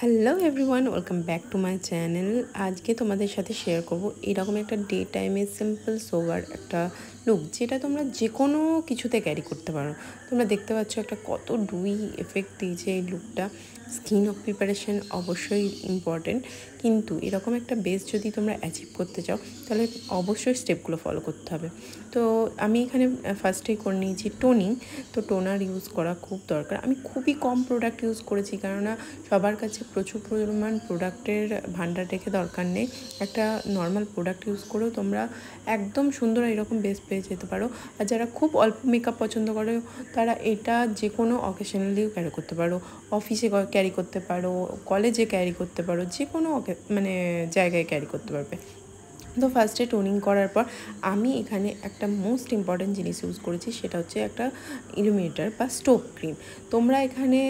Hello everyone, welcome back to my channel. আজকে তোমাদের সাথে শেয়ার করব এরকম একটা ডে টাইমে সিম্পল সোবার একটা লুক, যেটা তোমরা যে কোনো কিছুতে ক্যারি করতে পারো। তোমরা দেখতে পাচ্ছ একটা কত ডুই এফেক্ট দিয়েছে এই লুকটা। স্কিন অফ প্রিপারেশন অবশ্যই ইম্পর্টেন্ট, কিন্তু এরকম একটা বেস যদি তোমরা অ্যাচিভ করতে চাও তাহলে অবশ্যই স্টেপগুলো ফলো করতে হবে। তো আমি এখানে ফার্স্টেই করে নিয়েছি টোনিং। তো টোনার ইউজ করা খুব দরকার। আমি খুবই কম প্রোডাক্ট ইউজ করেছি, কেননা সবার কাছে প্রচুর পরিমাণ প্রোডাক্টের ভান্ডার রেখে দরকার নেই। একটা নর্মাল প্রোডাক্ট ইউজ করেও তোমরা একদম সুন্দর এরকম বেস পেয়ে যেতে পারো। আর যারা খুব অল্প মেকআপ পছন্দ করে তারা এটা যে কোনো অকেশনালিও ক্যারি করতে পারো, অফিসে ক্যারি করতে পারো, কলেজে ক্যারি করতে পারো, যে কোনো জায়গায় ক্যারি করতে পারবে। তো ফার্স্টে টোনিং করার পর আমি এখানে একটা মোস্ট ইম্পর্ট্যান্ট জিনিস ইউজ করেছি, সেটা হচ্ছে একটা ইলুমিনেটর বা স্টোভ ক্রিম। তোমরা এখানে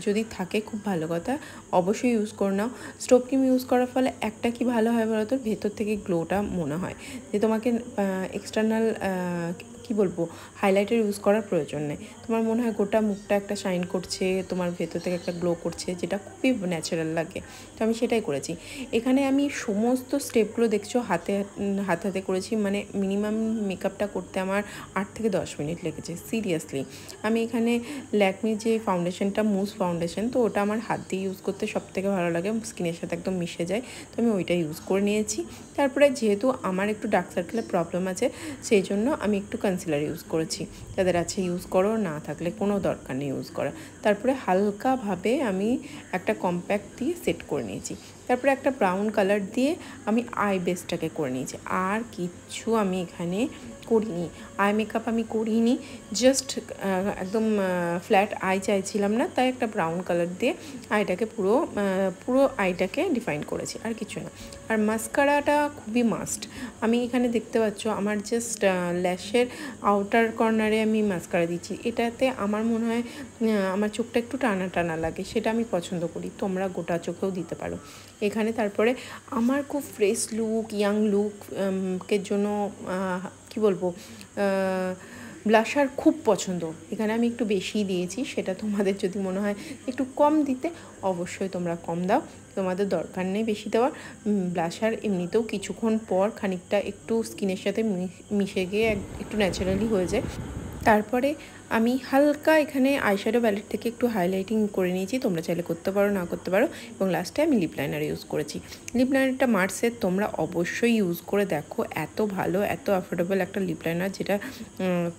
যদি থাকে খুব ভালো কথা, অবশ্যই ইউজ করে নাও। স্টোভ ক্রিম ইউজ করার ফলে একটা কি ভালো হয় বলো তো, ভেতর থেকে গ্লোটা মনে হয় যে তোমাকে এক্সটার্নাল কি বলবো হাইলাইটার ইউজ করার প্রয়োজন নেই। তোমার মনে হয় গোটা মুখটা একটা শাইন করছে, তোমার ভেতর থেকে একটা গ্লো করছে, যেটা খুবই ন্যাচারাল লাগে। তো আমি সেটাই করেছি। এখানে আমি সমস্ত স্টেপগুলো দেখছো হাতে হাতে করেছি, মানে মিনিমাম মেকআপটা করতে আমার 8 থেকে 10 মিনিট লেগেছে সিরিয়াসলি। আমি এখানে ল্যাকমির যে ফাউন্ডেশনটা, মুস ফাউন্ডেশন, তো ওটা আমার হাত দিয়ে ইউজ করতে সবথেকে ভালো লাগে, স্কিনের সাথে একদম মিশে যায়। তো আমি ওইটা ইউজ করে নিয়েছি। তারপরে যেহেতু আমার একটু ডার্ক সার্কেলের প্রবলেম আছে, সেই জন্য আমি একটু কনসিলার ইউজ করেছি। যাদের আছে ইউজ করো, না থাকলে কোনো দরকার নেই ইউজ করা। তারপরে হালকাভাবে আমি একটা কম্প্যাক্ট দিয়ে সেট করে নিয়েছি। তারপরে একটা ব্রাউন কালার দিয়ে আমি আই বেসটাকে করে নিয়েছি। আর কিচ্ছু আমি এখানে করিনি, আই মেকআপ আমি করিনি। জাস্ট একদম ফ্ল্যাট আই চাইছিলাম না, তাই একটা ব্রাউন কালার দিয়ে আইটাকে পুরো আইটাকে ডিফাইন করেছি, আর কিছু না। আর মাস্কারাটা খুবই মাস্ট। আমি এখানে দেখতে পাচ্ছ আমার জাস্ট ল্যাশের আউটার কর্নারে আমি মাস্কারা দিচ্ছি। এটাতে আমার মনে হয় আমার চোখটা একটু টানা টানা লাগে, সেটা আমি পছন্দ করি। তোমরা গোটা চোখেও দিতে পারো এখানে। তারপরে আমার খুব ফ্রেশ লুক, ইয়াং লুকের জন্য কি বলবো, ব্লাশার খুব পছন্দ। এখানে আমি একটু বেশিই দিয়েছি, সেটা তোমাদের যদি মনে হয় একটু কম দিতে, অবশ্যই তোমরা কম দাও, তোমাদের দরকার নেই বেশি দেওয়ার। ব্লাশার এমনিতেও কিছুক্ষণ পর খানিকটা একটু স্কিনের সাথে মিশে গিয়ে একটু ন্যাচারালি হয়ে যায়। তারপরে আমি হালকা এখানে আইশ্যাডো প্যালেট থেকে একটু হাইলাইটিং করে নিয়েছি, তোমরা চাইলে করতে পারো, না করতে পারো। এবং লাস্টে আমি লিপ লাইনার ইউজ করেছি। লিপ লাইনারটা মার্সের, তোমরা অবশ্যই ইউজ করে দেখো, এত ভালো, এত অ্যাফোর্ডেবল একটা লিপ লাইনার, যেটা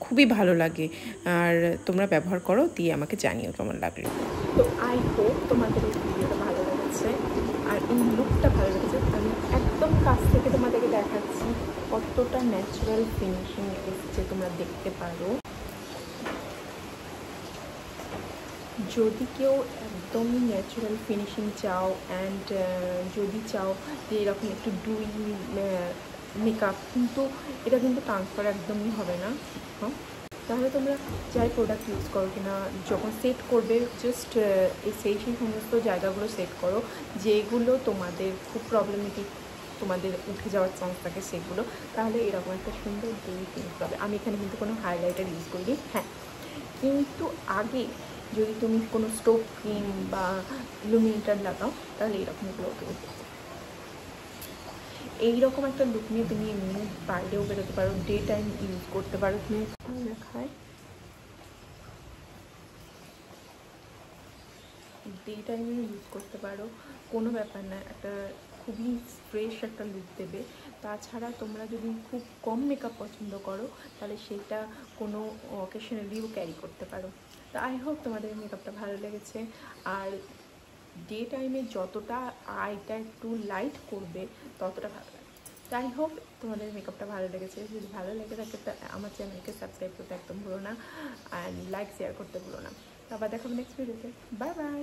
খুবই ভালো লাগে। আর তোমরা ব্যবহার করো, দিয়ে আমাকে জানিও কেমন লাগলো। তো আই হোপ তোমাদের এই ভিডিওটা ভালো লেগেছে আর এই লুকটা ভালো লেগেছে। আমি একদম কাছ থেকে তোমাদেরকে দেখাচ্ছি কতটা ন্যাচারাল ফিনিশিং এসেছে, তোমরা দেখতে পারো। যদি কেউ একদমই ন্যাচারাল ফিনিশিং চাও অ্যান্ড যদি চাও যে এরকম একটু ডুই মেকআপ, কিন্তু এটা কিন্তু ট্রান্সফার একদমই হবে না, তাহলে তোমরা যাই প্রোডাক্ট ইউজ করো কিনা, যখন সেট করবে জাস্ট সেই সমস্ত জায়গাগুলো সেট করো যেগুলো তোমাদের খুব প্রবলেমেটিক, তোমাদের উঠে যাওয়ার চান্স থাকে সেগুলো, তাহলে এরকম একটা সুন্দর ডুই ফিনিশ পাবে। আমি এখানে কিন্তু কোনো হাইলাইটার ইউজ করিনি, হ্যাঁ, কিন্তু আগে যদি তুমি কোনো স্টোভ ক্রিম বা ইলুমিনেটর লাগাও তাহলে এরকম গ্লো করবে। এইরকম একটা লুক নিয়ে তুমি এমনি বাইরেও বেরোতে পারো, ডে টাইম ইউজ করতে পারো। তুমি দেখায় ডে টাইমে ইউজ করতে পারো, কোনো ব্যাপার না, একটা খুবই ফ্রেশ একটা লুক দেবে। তাছাড়া তোমরা যদি খুব কম মেকআপ পছন্দ করো তাহলে সেটা কোনো অকেশনালিও ক্যারি করতে পারো। তো আই হোপ তোমাদের মেকআপটা ভালো লেগেছে। আর ডে টাইমে যতটা আইটা একটু লাইট করবে ততটা ভালো লাগে। তাই হোপ তোমাদের মেকআপটা ভালো লেগেছে। যদি ভালো লেগে থাকে তো আমার চ্যানেলকে সাবস্ক্রাইব করতে একদম ভুলো না, অ্যান্ড লাইক শেয়ার করতে ভুলো না। আবার দেখাবো নেক্সট ভিডিওতে। Bye bye.